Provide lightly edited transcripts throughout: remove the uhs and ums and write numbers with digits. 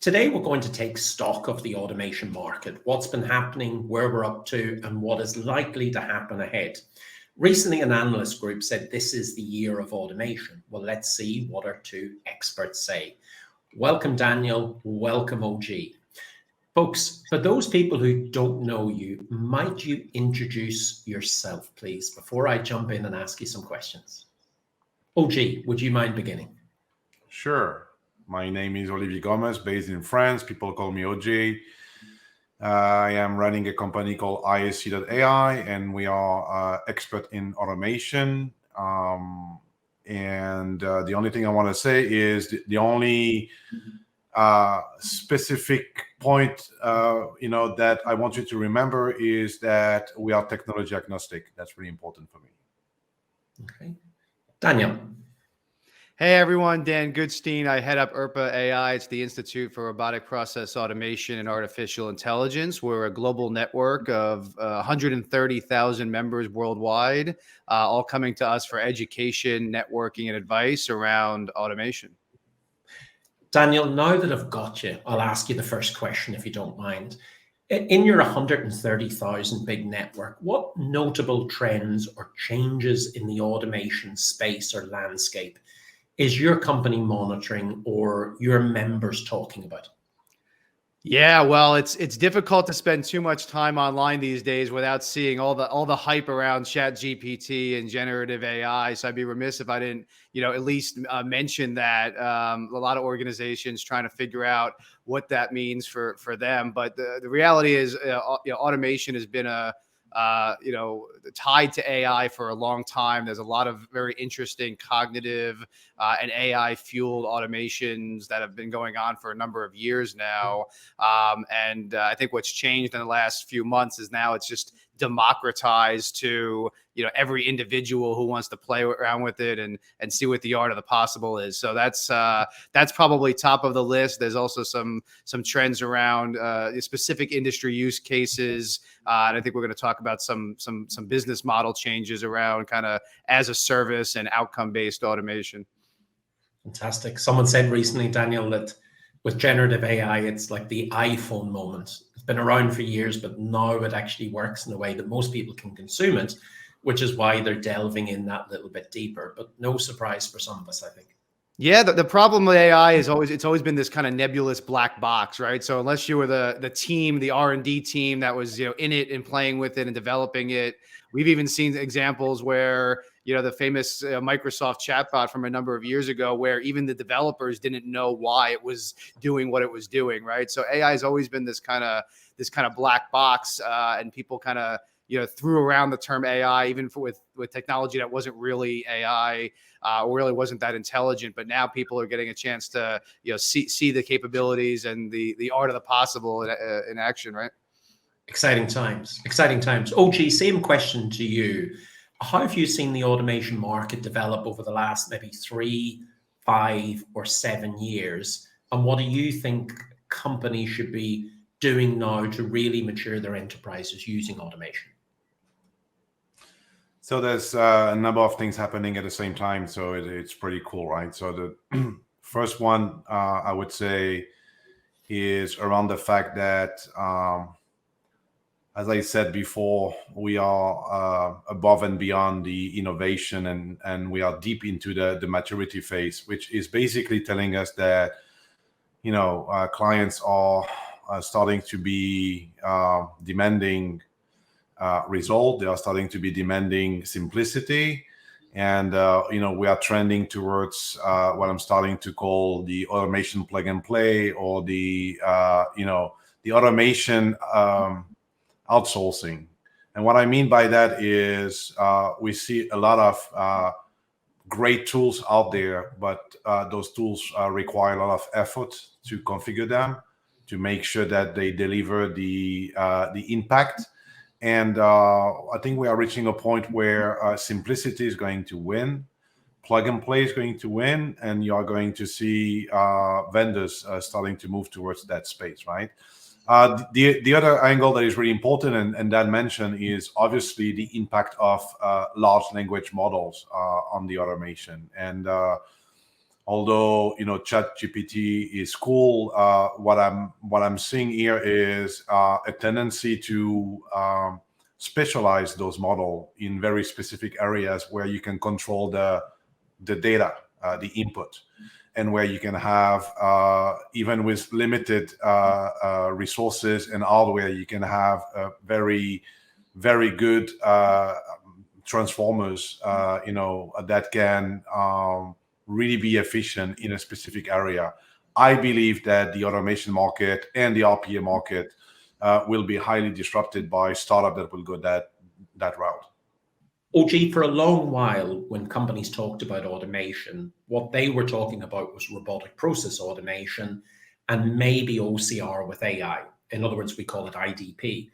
Today, we're going to take stock of the automation market, what's been happening, where we're up to, and what is likely to happen ahead. Recently, an analyst group said this is the year of automation. Well, let's see what our two experts say. Welcome, Daniel. Welcome, OG. Folks, for those people who don't know you, might you introduce yourself, please, before I jump in and ask you some questions? OG, would you mind beginning? Sure. My name is Olivier Gomez, based in France. People call me OG. I am running a company called ISC.ai, and we are expert in automation. The only thing I want to say is the only specific point, that I want you to remember is that we are technology agnostic. That's really important for me. Okay. Daniel. Hey everyone, Dan Goodstein. I head up RPA AI. It's the Institute for Robotic Process Automation and Artificial Intelligence. We're a global network of 130,000 members worldwide, all coming to us for education, networking, and advice around automation. Daniel, now that I've got you, I'll ask you the first question, if you don't mind. In your 130,000 big network, what notable trends or changes in the automation space or landscape is your company monitoring or your members talking about? Yeah, well, it's difficult to spend too much time online these days without seeing all the hype around ChatGPT and generative AI. So I'd be remiss if I didn't, at least mention that a lot of organizations trying to figure out what that means for them. But the reality is, automation has been tied to AI for a long time. There's a lot of very interesting cognitive and AI fueled automations that have been going on for a number of years now. And I think what's changed in the last few months is now it's just democratized to every individual who wants to play around with it and see what the art of the possible is. So that's probably top of the list. There's also some trends around specific industry use cases, and I think we're going to talk about some business model changes around kind of as a service and outcome based automation. Fantastic. Someone said recently, Daniel, that with generative AI, it's like the iPhone moment. It's been around for years, but now it actually works in a way that most people can consume it, which is why they're delving in that little bit deeper. But no surprise for some of us, I think. Yeah, the problem with AI is it's always been this kind of nebulous black box, right? So unless you were the team, the R&D team that was in it and playing with it and developing it, we've even seen examples where the famous Microsoft chatbot from a number of years ago, where even the developers didn't know why it was doing what it was doing, right? So AI has always been this kind of black box, and people kind of threw around the term AI, even with technology that wasn't really AI, or really wasn't that intelligent. But now people are getting a chance to see the capabilities and the art of the possible in action, right? Exciting times. Exciting times. OG, same question to you. How have you seen the automation market develop over the last maybe 3, 5, or 7 years? And what do you think companies should be doing now to really mature their enterprises using automation? So there's a number of things happening at the same time. So it's pretty cool, right? So the first one I would say is around the fact that, as I said before, we are above and beyond the innovation, and we are deep into the maturity phase, which is basically telling us that clients are starting to be demanding result. They are starting to be demanding simplicity, and we are trending towards what I'm starting to call the automation plug and play, or the automation outsourcing. And what I mean by that is we see a lot of great tools out there, but those tools require a lot of effort to configure them, to make sure that they deliver the impact. And I think we are reaching a point where simplicity is going to win, plug and play is going to win, and you are going to see vendors starting to move towards that space, right? The other angle that is really important, and Dan mentioned, is obviously the impact of large language models on the automation. And Although ChatGPT is cool, what I'm seeing here is a tendency to specialize those models in very specific areas where you can control the data, the input, and where you can have, even with limited resources and hardware, you can have very, very good transformers, that can really be efficient in a specific area. I believe that the automation market and the RPA market will be highly disrupted by startup that will go that route. OG, for a long while, when companies talked about automation, what they were talking about was robotic process automation and maybe OCR with AI. In other words, we call it IDP.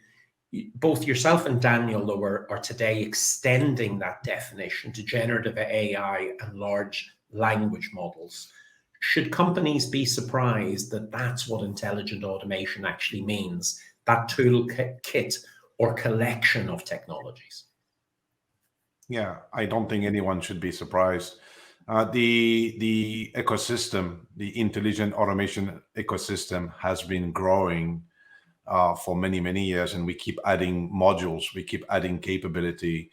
Both yourself and Daniel, though, are today extending that definition to generative AI and large language models. Should companies be surprised that that's what intelligent automation actually means, that toolkit or collection of technologies? Yeah, I don't think anyone should be surprised. The ecosystem, the intelligent automation ecosystem, has been growing for many, many years, and we keep adding modules, we keep adding capability.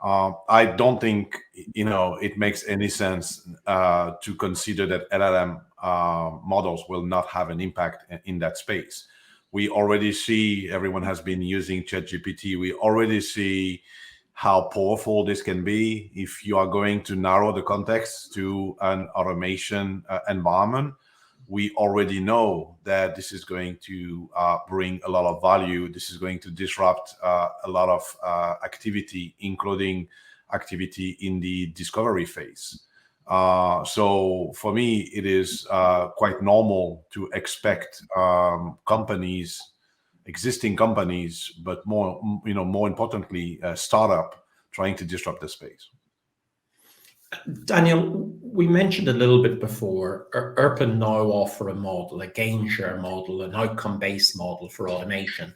I don't think it makes any sense to consider that LLM models will not have an impact in that space. We already see, everyone has been using ChatGPT. We already see how powerful this can be if you are going to narrow the context to an automation environment. We already know that this is going to bring a lot of value. This is going to disrupt a lot of activity, including activity in the discovery phase. So for me, it is quite normal to expect existing companies, but more importantly, startup trying to disrupt the space. Daniel, we mentioned a little bit before, Urban now offer a model, a gain share model, an outcome-based model for automation.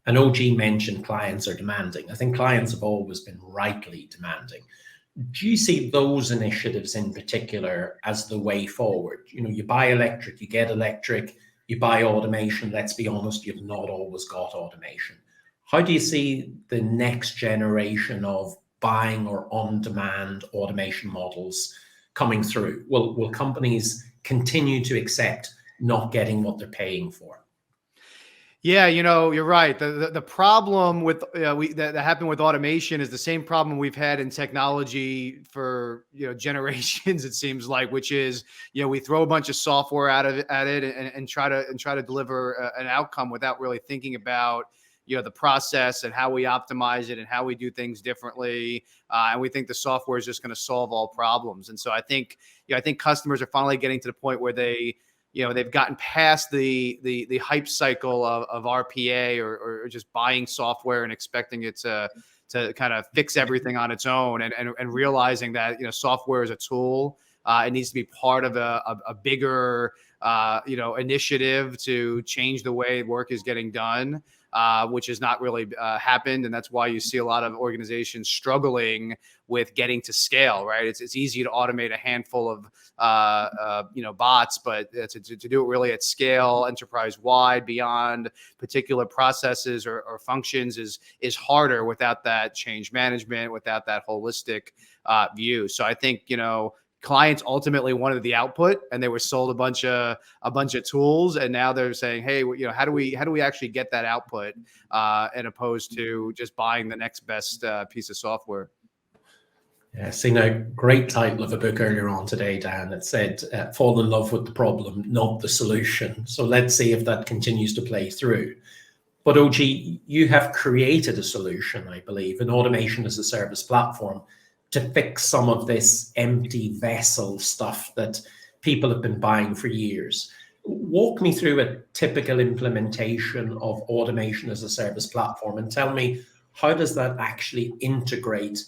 And OG mentioned clients are demanding. I think clients have always been rightly demanding. Do you see those initiatives in particular as the way forward? You buy electric, you get electric, you buy automation. Let's be honest, you've not always got automation. How do you see the next generation of buying or on-demand automation models coming through? Will companies continue to accept not getting what they're paying for? Yeah, you're right. The problem with that happened with automation is the same problem we've had in technology for generations. It seems like, which is we throw a bunch of software at it and try to deliver an outcome without really thinking about the process and how we optimize it and how we do things differently. And we think the software is just going to solve all problems. And so I think customers are finally getting to the point where they've gotten past the hype cycle of RPA or just buying software and expecting it to kind of fix everything on its own, and realizing that software is a tool. It needs to be part of a bigger initiative to change the way work is getting done. Which has not really happened. And that's why you see a lot of organizations struggling with getting to scale, right? It's easy to automate a handful of, bots, but to do it really at scale, enterprise-wide, beyond particular processes or functions is harder without that change management, without that holistic view. So I think, clients ultimately wanted the output, and they were sold a bunch of tools, and now they're saying, hey, how do we actually get that output, as opposed to just buying the next best piece of software. Yeah, seen a great title of a book earlier on today, Dan, that said, fall in love with the problem, not the solution. So let's see if that continues to play through. But OG, you have created a solution, I believe, an automation as a service platform to fix some of this empty vessel stuff that people have been buying for years. Walk me through a typical implementation of automation as a service platform and tell me, how does that actually integrate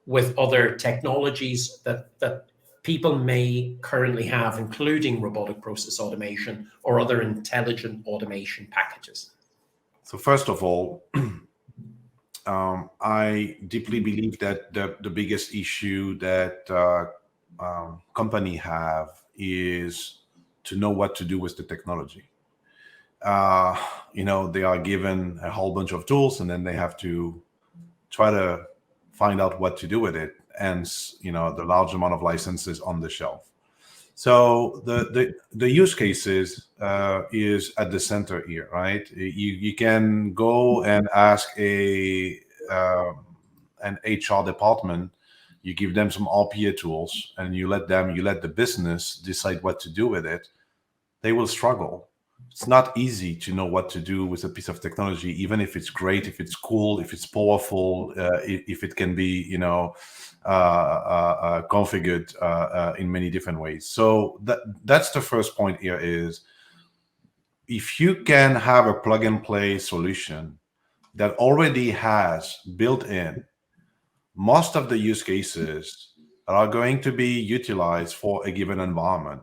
with other technologies that people may currently have, including robotic process automation or other intelligent automation packages? So first of all, I deeply believe that the biggest issue that company have is to know what to do with the technology. They are given a whole bunch of tools, and then they have to try to find out what to do with it. And the large amount of licenses on the shelf. So the use cases is at the center here, right? You can go and ask an HR department. You give them some RPA tools, and you let the business decide what to do with it. They will struggle. It's not easy to know what to do with a piece of technology, even if it's great, if it's cool, if it's powerful, if it can be, configured in many different ways. So that's the first point here is, if you can have a plug and play solution that already has built in most of the use cases that are going to be utilized for a given environment,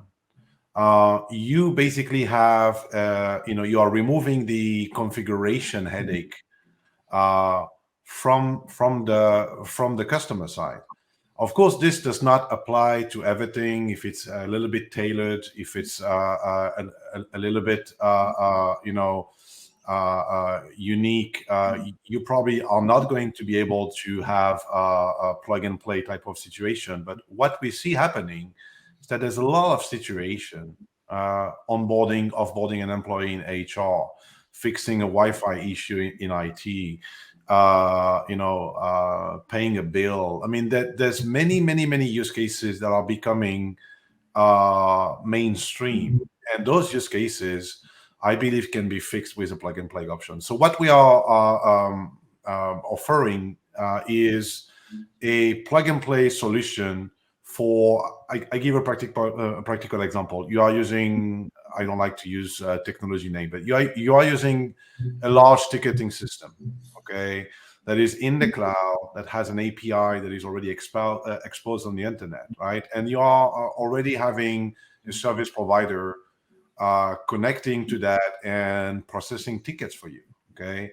you basically have, you are removing the configuration headache from the customer side. Of course, this does not apply to everything. If it's a little bit tailored, if it's a little bit, unique, you probably are not going to be able to have a plug and play type of situation. But what we see happening is that there's a lot of situation, onboarding, offboarding an employee in HR, fixing a Wi-Fi issue in IT, paying a bill. I mean, there's many use cases that are becoming mainstream, and those use cases, I believe, can be fixed with a plug and play option. So what we are offering is a plug and play solution for. I give a practical example. You are using. I don't like to use technology name, but you are using a large ticketing system, okay, that is in the cloud, that has an API that is already exposed on the internet, right? And you are already having a service provider connecting to that and processing tickets for you, okay?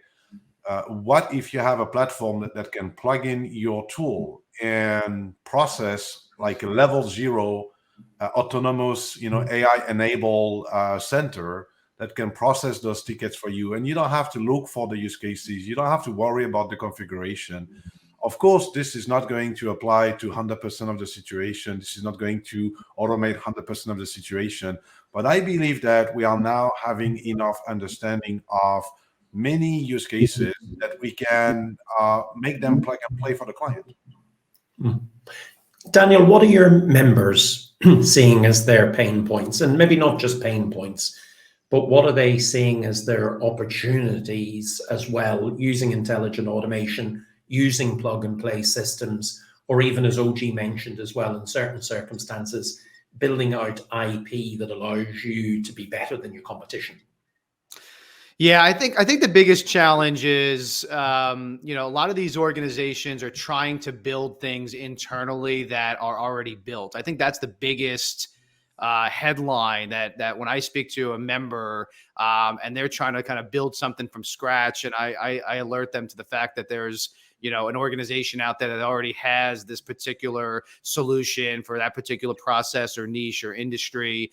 What if you have a platform that can plug in your tool and process like a level 0 autonomous, AI-enabled center that can process those tickets for you, and you don't have to look for the use cases. You don't have to worry about the configuration. Of course, this is not going to apply to 100% of the situation. This is not going to automate 100% of the situation. But I believe that we are now having enough understanding of many use cases that we can make them plug and play for the client. Daniel, what are your members seeing as their pain points? And maybe not just pain points, but what are they seeing as their opportunities as well, using intelligent automation, using plug and play systems, or even, as OG mentioned as well, in certain circumstances, building out IP that allows you to be better than your competition? Yeah, I think the biggest challenge is, a lot of these organizations are trying to build things internally that are already built. I think that's the biggest headline that when I speak to a member and they're trying to kind of build something from scratch, and I alert them to the fact that there's an organization out there that already has this particular solution for that particular process or niche or industry,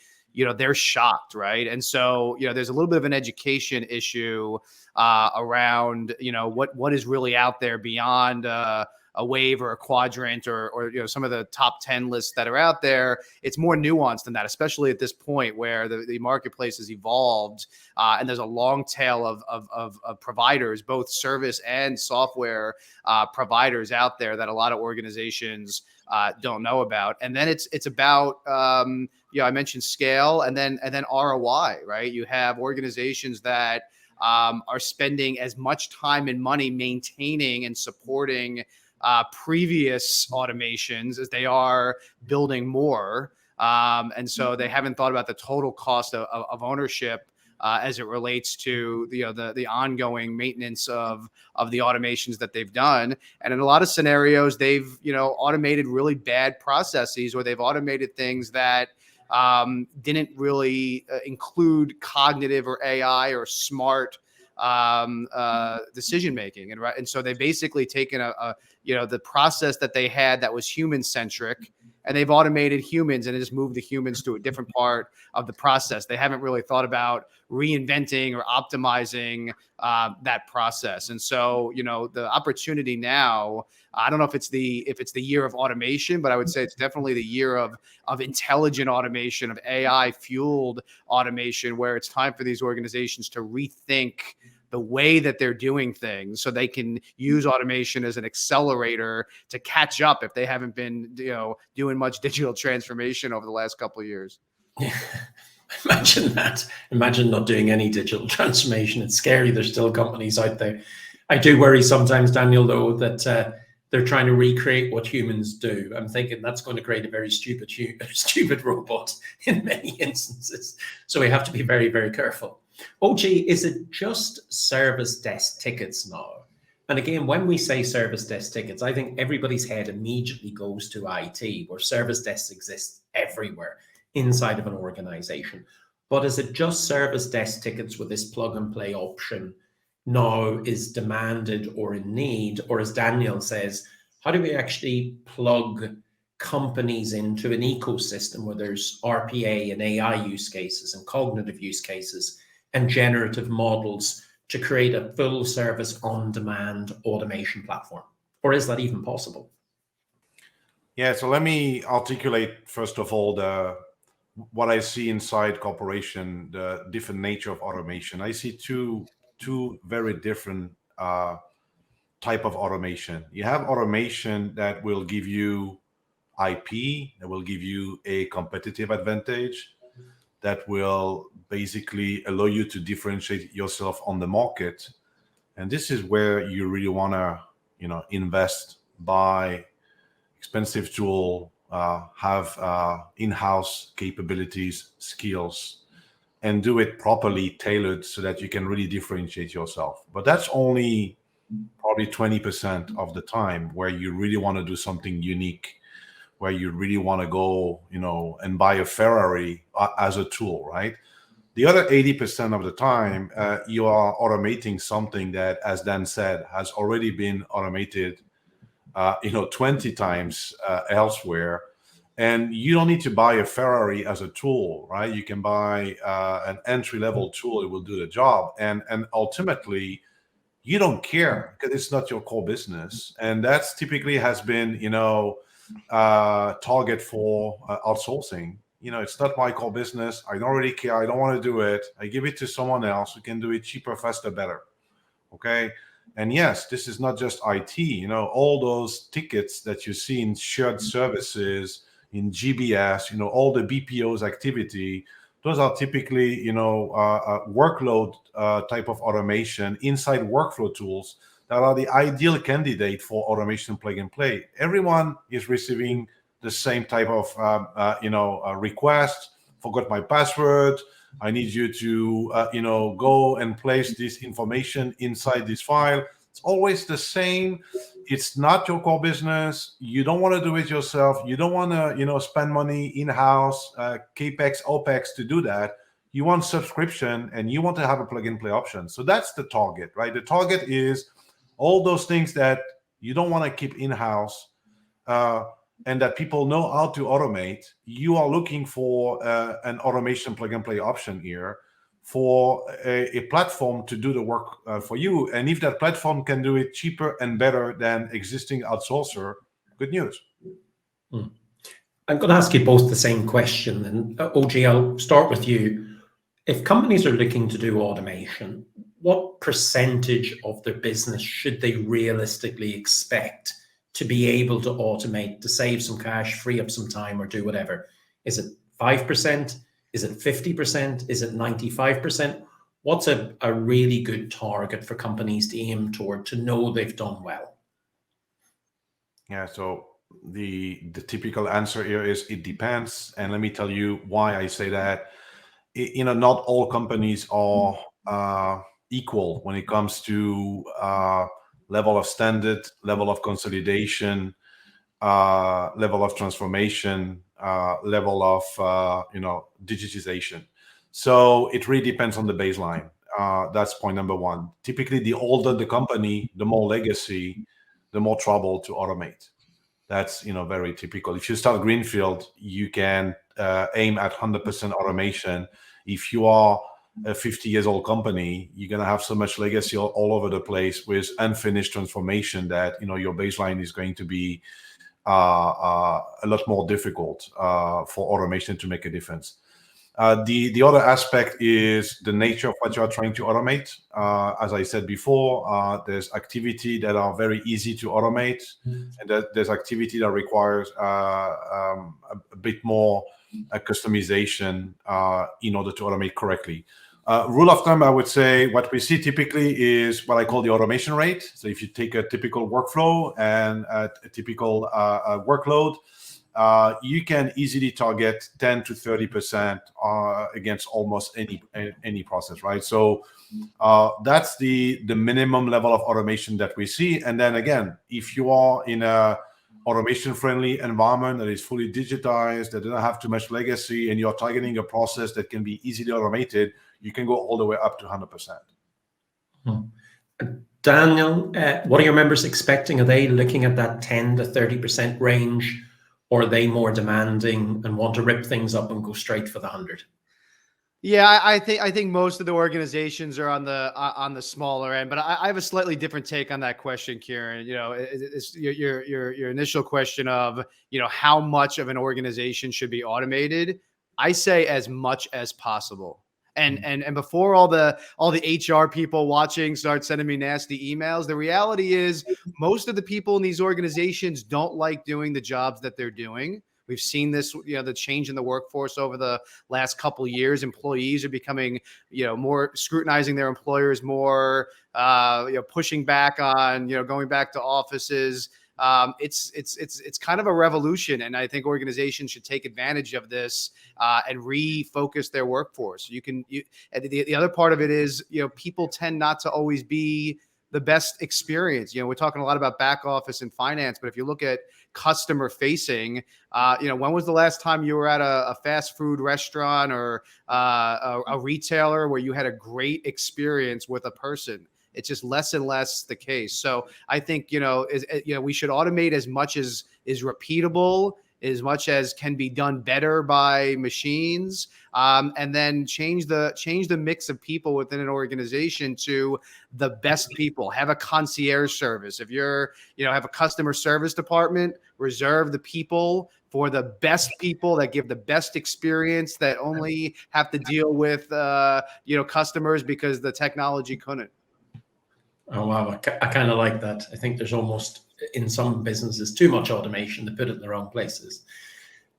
they're shocked, right? And so, there's a little bit of an education issue around, what is really out there beyond a wave or a quadrant or some of the top 10 lists that are out there. It's more nuanced than that, especially at this point where the marketplace has evolved and there's a long tail of providers, both service and software providers out there that a lot of organizations don't know about. And then it's about I mentioned scale and then ROI, right? You have organizations that are spending as much time and money maintaining and supporting previous automations as they are building more. And so they haven't thought about the total cost of ownership as it relates to the ongoing maintenance of the automations that they've done. And in a lot of scenarios, they've automated really bad processes, or they've automated things that didn't really include cognitive or AI or smart decision making, and so they've basically taken the process that they had that was human centric, and they've automated humans and just moved the humans to a different part of the process. They haven't really thought about reinventing or optimizing that process. And so, the opportunity now, I don't know if it's the year of automation, but I would say it's definitely the year of intelligent automation, of AI fueled automation, where it's time for these organizations to rethink the way that they're doing things so they can use automation as an accelerator to catch up if they haven't been, doing much digital transformation over the last couple of years. Imagine that. Imagine not doing any digital transformation. It's scary. There's still companies out there. I do worry sometimes, Daniel, though, that they're trying to recreate what humans do. I'm thinking that's going to create a very stupid robot in many instances. So we have to be very, very careful. OG, is it just service desk tickets now? And again, when we say service desk tickets, I think everybody's head immediately goes to IT, where service desks exist everywhere inside of an organization. But is it just service desk tickets with this plug and play option now is demanded or in need? Or as Daniel says, how do we actually plug companies into an ecosystem where there's RPA and AI use cases and cognitive use cases and generative models to create a full service on-demand automation platform? Or is that even possible? Yeah, so let me articulate, first of all, what I see inside corporation, the different nature of automation. I see two very different type of automation. You have automation that will give you IP, that will give you a competitive advantage, that will basically allow you to differentiate yourself on the market. And this is where you really want to, invest, buy expensive tool, have in-house capabilities, skills, and do it properly tailored so that you can really differentiate yourself. But that's only probably 20% of the time where you really want to do something unique, where you really want to go, and buy a Ferrari as a tool, right? The other 80% of the time, you are automating something that, as Dan said, has already been automated 20 times elsewhere. And you don't need to buy a Ferrari as a tool, right? You can buy an entry-level tool. It will do the job. And ultimately, you don't care because it's not your core business. And that's typically has been, target for outsourcing. It's not my core business. I don't really care. I don't want to do it. I give it to someone else who can do it cheaper, faster, better. Okay. And yes, this is not just IT, all those tickets that you see in shared services, in GBS, all the BPO's activity, those are typically, workload type of automation inside workflow tools that are the ideal candidate for automation plug and play. Everyone is receiving the same type of, request. Forgot my password. I need you to, go and place this information inside this file. It's always the same. It's not your core business. You don't want to do it yourself. You don't want to, spend money in-house, CapEx, OpEx to do that. You want subscription and you want to have a plug and play option. So that's the target, right? The target is all those things that you don't want to keep in-house, and that people know how to automate. You are looking for an automation plug and play option here for a platform to do the work for you. And if that platform can do it cheaper and better than existing outsourcer, good news. I'm going to ask you both the same question. And OG, I'll start with you. If companies are looking to do automation, what percentage of their business should they realistically expect to be able to automate, to save some cash, free up some time, or do whatever? Is it 5%? Is it 50%? Is it 95%? What's a really good target for companies to aim toward to know they've done well? Yeah, so the typical answer here is it depends. And let me tell you why I say that. Not all companies are equal when it comes to level of standard, level of consolidation, level of transformation, level of digitization. So it really depends on the baseline. That's point number one. Typically, the older the company, the more legacy, the more trouble to automate. That's very typical. If you start greenfield, you can aim at 100% automation. If you are a 50 years old company, you're going to have so much legacy all over the place with unfinished transformation that your baseline is going to be a lot more difficult for automation to make a difference. The other aspect is the nature of what you are trying to automate. As I said before, there's activity that are very easy to automate, and there's activity that requires a bit more customization in order to automate correctly. Rule of thumb, I would say what we see typically is what I call the automation rate. So if you take a typical workflow and a typical workload, you can easily target 10 to 30% against almost any process, right? So that's the minimum level of automation that we see. And then again, if you are in a automation-friendly environment that is fully digitized, that doesn't have too much legacy, and you're targeting a process that can be easily automated, you can go all the way up to 100%. Daniel, what are your members expecting? Are they looking at that 10 to 30% range, or are they more demanding and want to rip things up and go straight for the 100? Yeah, I think most of the organizations are on the smaller end, but I have a slightly different take on that question, Kieran. It's your initial question of how much of an organization should be automated. I say as much as possible. And before all the HR people watching start sending me nasty emails, the reality is most of the people in these organizations don't like doing the jobs that they're doing. We've seen this, the change in the workforce over the last couple of years. Employees are becoming, more scrutinizing their employers more, pushing back on, going back to offices. It's kind of a revolution, and I think organizations should take advantage of this and refocus their workforce. The other part of it is, people tend not to always be the best experience. We're talking a lot about back office and finance, but if you look at customer facing, when was the last time you were at a fast food restaurant or a retailer where you had a great experience with a person? It's just less and less the case. So I think, we should automate as much as is repeatable, as much as can be done better by machines, and then change the mix of people within an organization to the best people. Have a concierge service. If you're, have a customer service department, reserve the people for the best people that give the best experience, that only have to deal with, customers because the technology couldn't. Oh, wow. I kind of like that. I think there's almost, in some businesses, too much automation to put it in the wrong places.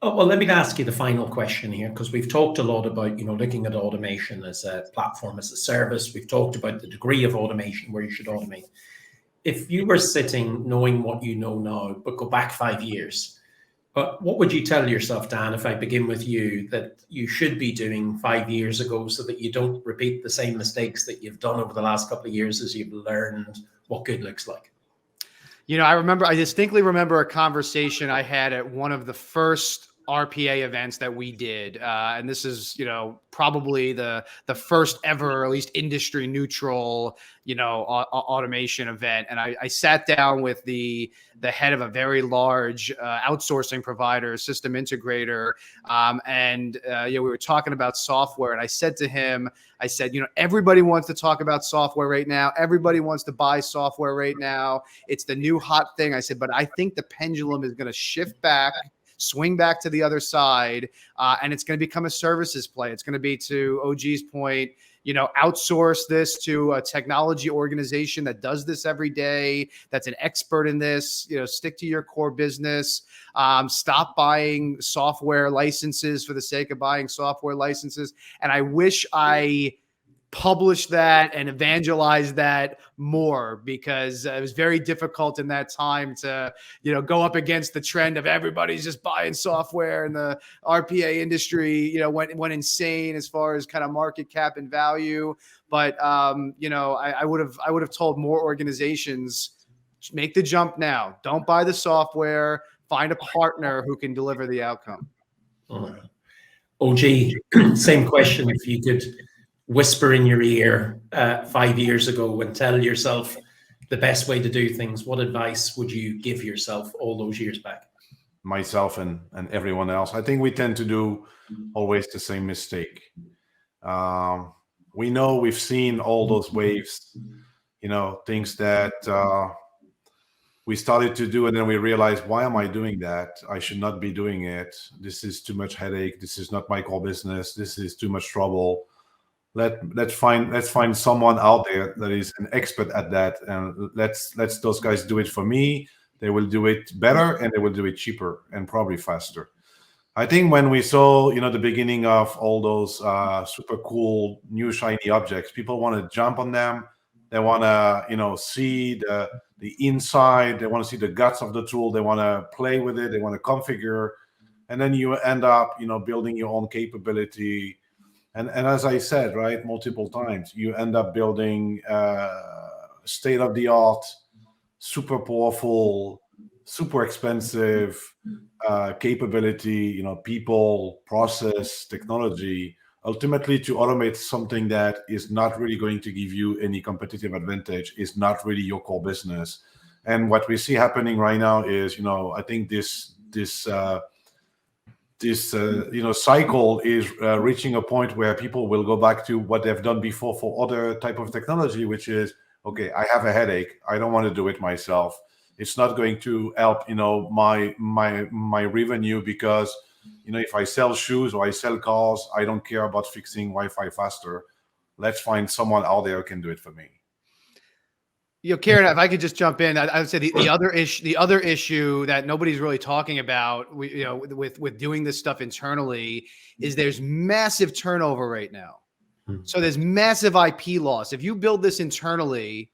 Oh, well, let me ask you the final question here, because we've talked a lot about, looking at automation as a platform, as a service. We've talked about the degree of automation where you should automate. If you were sitting knowing what you know now, but go back 5 years, what would you tell yourself, Dan, if I begin with you, that you should be doing 5 years ago so that you don't repeat the same mistakes that you've done over the last couple of years as you've learned what good looks like? I distinctly remember a conversation I had at one of the first RPA events that we did. And this is, probably the first ever, at least industry neutral, automation event. And I sat down with the head of a very large outsourcing provider, system integrator. We were talking about software. And I said to him, everybody wants to talk about software right now. Everybody wants to buy software right now. It's the new hot thing. I said, but I think the pendulum is going to shift back, swing back to the other side, and it's going to become a services play. It's going to be, to OG's point, outsource this to a technology organization that does this every day, that's an expert in this. Stick to your core business. Stop buying software licenses for the sake of buying software licenses. And I wish I publish that and evangelize that more, because it was very difficult in that time to, go up against the trend of everybody's just buying software, and the RPA industry, went insane as far as kind of market cap and value. But, I would have told more organizations, make the jump now. Don't buy the software. Find a partner who can deliver the outcome. OG, same question. If you could whisper in your ear 5 years ago and tell yourself, the best way to do things. What advice would you give yourself all those years back? Myself and everyone else, I think we tend to do always the same mistake. We know, we've seen all those waves, things that we started to do, and then we realized, why am I doing that? I should not be doing it. This is too much headache. This is not my core business. This is too much trouble. Let's find someone out there that is an expert at that, and let's those guys do it for me. They will do it better, and they will do it cheaper and probably faster. I think when we saw, the beginning of all those super cool new shiny objects, people want to jump on them. They want to, see the inside. They want to see the guts of the tool. They want to play with it. They want to configure, and then you end up, building your own capability. And as I said, right, multiple times, you end up building state-of-the-art, super powerful, super expensive capability, people, process, technology, ultimately to automate something that is not really going to give you any competitive advantage, is not really your core business. And what we see happening right now is, I think this cycle is reaching a point where people will go back to what they've done before for other type of technology, which is, okay, I have a headache. I don't want to do it myself. It's not going to help, my revenue, because, if I sell shoes or I sell cars, I don't care about fixing Wi-Fi faster. Let's find someone out there who can do it for me. Kieran, if I could just jump in, I would say the other issue that nobody's really talking about, with doing this stuff internally, is there's massive turnover right now. So there's massive IP loss. If you build this internally,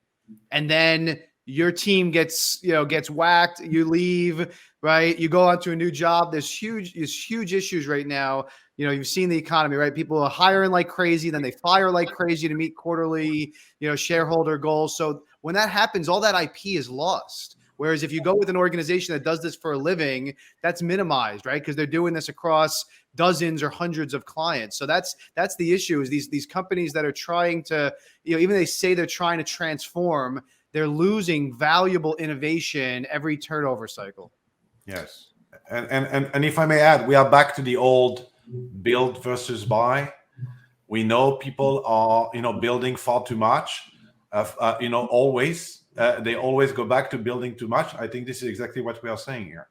and then your team gets whacked, you leave, right? You go on to a new job. There's huge issues right now. You've seen the economy, right? People are hiring like crazy, then they fire like crazy to meet quarterly, shareholder goals. So when that happens, all that IP is lost. Whereas if you go with an organization that does this for a living, that's minimized, right? Because they're doing this across dozens or hundreds of clients. So that's the issue, is these companies that are trying to, even they say they're trying to transform, they're losing valuable innovation every turnover cycle. Yes. And if I may add, we are back to the old build versus buy. We know people are, building far too much. Always. They always go back to building too much. I think this is exactly what we are saying here.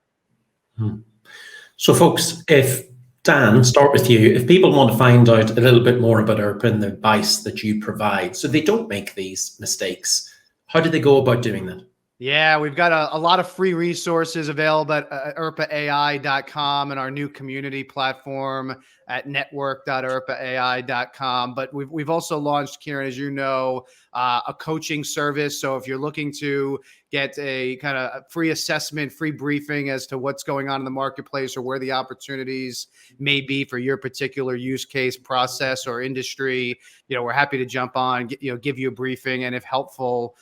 So, folks, if Dan, start with you. If people want to find out a little bit more about IRPA and the advice that you provide, so they don't make these mistakes, how do they go about doing that? Yeah, we've got a lot of free resources available at rpaai.com and our new community platform at network.rpaai.com. But we've also launched, Kieran, as you know, a coaching service. So if you're looking to get a kind of free assessment, free briefing as to what's going on in the marketplace or where the opportunities may be for your particular use case, process, or industry, we're happy to jump on, give you a briefing, and if helpful,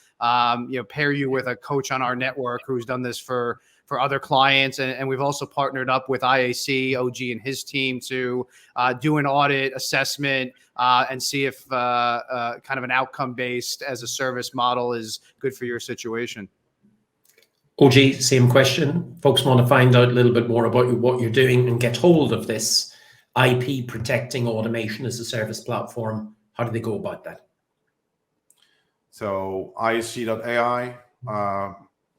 pair you with a coach on our network who's done this for other clients. And we've also partnered up with IAC, OG and his team to do an audit assessment and see if kind of an outcome-based as a service model is good for your situation. OG, same question. Folks want to find out a little bit more about what you're doing and get hold of this IP protecting automation as a service platform. How do they go about that? So IAC.ai,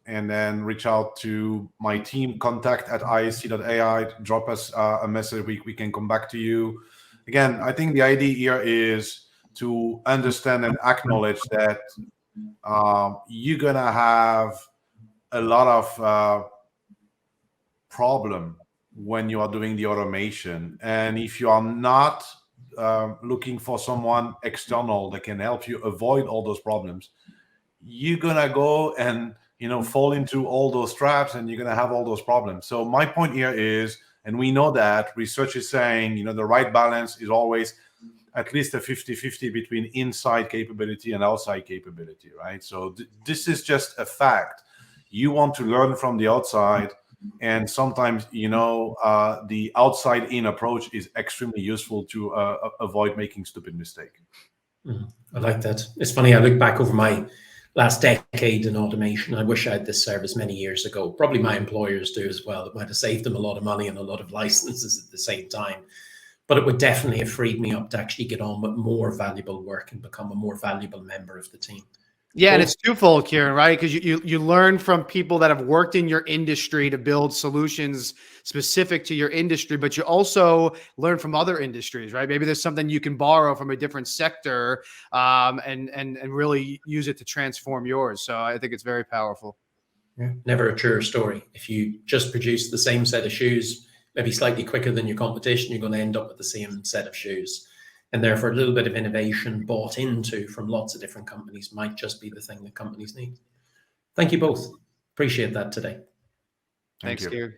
and then reach out to my team, contact at IAC.ai, drop us a message. We can come back to you. Again, I think the idea here is to understand and acknowledge that you're going to have a lot of problem when you are doing the automation. And if you are not looking for someone external that can help you avoid all those problems, you're going to go and fall into all those traps, and you're going to have all those problems. So my point here is, and we know that research is saying, the right balance is always at least a 50-50 between inside capability and outside capability, right? So this is just a fact. You want to learn from the outside, and sometimes, the outside-in approach is extremely useful to avoid making stupid mistakes. I like that. It's funny, I look back over my last decade in automation. I wish I had this service many years ago. Probably my employers do as well. It might have saved them a lot of money and a lot of licenses at the same time. But it would definitely have freed me up to actually get on with more valuable work and become a more valuable member of the team. Yeah, and it's twofold, Kieran, right? Because you learn from people that have worked in your industry to build solutions specific to your industry, but you also learn from other industries, right? Maybe there's something you can borrow from a different sector, and really use it to transform yours. So I think it's very powerful. Yeah. Never a truer story. If you just produce the same set of shoes, maybe slightly quicker than your competition, you're going to end up with the same set of shoes. And therefore, a little bit of innovation bought into from lots of different companies might just be the thing that companies need. Thank you both. Appreciate that today. Thanks, Kieran.